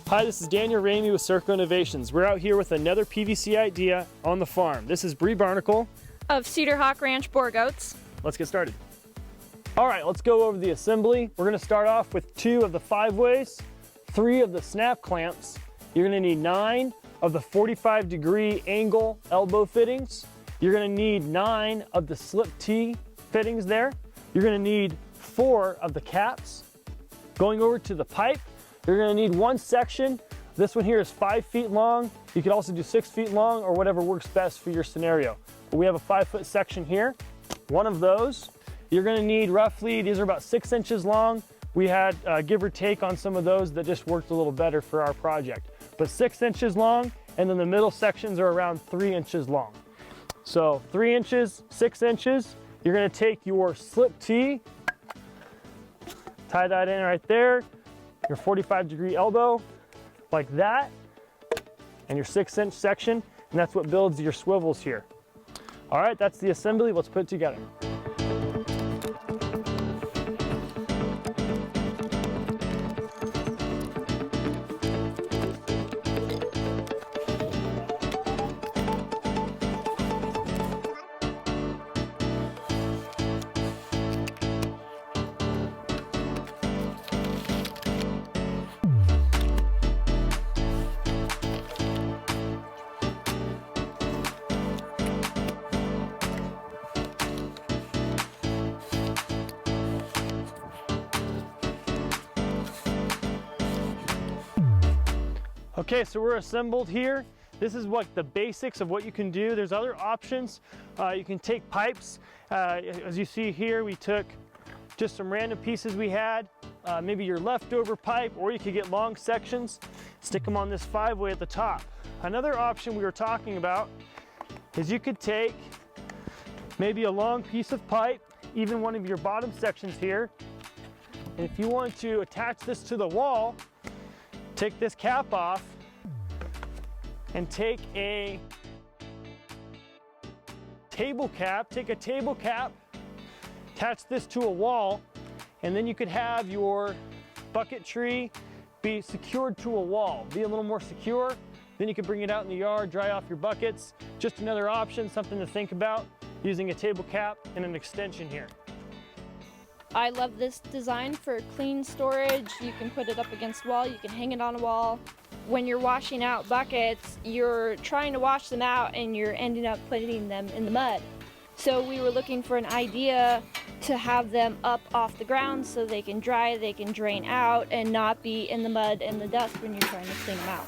Hi, this is Daniel Ramey with Circo Innovations. We're out here with another PVC idea on the farm. This is Barnickol of Cedar Hawk Ranch Boar Goats. Let's get started. All right, let's go over the assembly. We're gonna start off with 2 of the 5-ways, 3 of the snap clamps. You're gonna need 9 of the 45-degree angle elbow fittings. You're gonna need 9 of the slip T fittings there. You're gonna need 4 of the caps. Going over to the pipe, you're gonna need 1 section. This one here is 5 feet long. You could also do 6 feet long or whatever works best for your scenario. But we have a 5-foot section here. 1 of those. You're gonna need roughly, these are about 6 inches long. We had give or take on some of those that just worked a little better for our project. But 6 inches long, and then the middle sections are around 3 inches long. So 3 inches, 6 inches. You're gonna take your slip T, tie that in right there, your 45-degree elbow, like that, and your 6-inch section, and that's what builds your swivels here. All right, that's the assembly. Let's put it together. Okay, so we're assembled here. This is what the basics of what you can do. There's other options. You can take pipes. As you see here, we took just some random pieces we had, maybe your leftover pipe, or you could get long sections, stick them on this 5-way at the top. Another option we were talking about is you could take maybe a long piece of pipe, even one of your bottom sections here, and if you want to attach this to the wall, take this cap off and take a table cap, attach this to a wall, and then you could have your bucket tree be secured to a wall, be a little more secure. Then you can bring it out in the yard, dry off your buckets. Just another option, something to think about, using a table cap and an extension here. I love this design for clean storage. You can put it up against a wall, you can hang it on a wall. When you're washing out buckets, you're trying to wash them out and you're ending up putting them in the mud. So we were looking for an idea to have them up off the ground so they can dry, they can drain out and not be in the mud and the dust when you're trying to clean them out.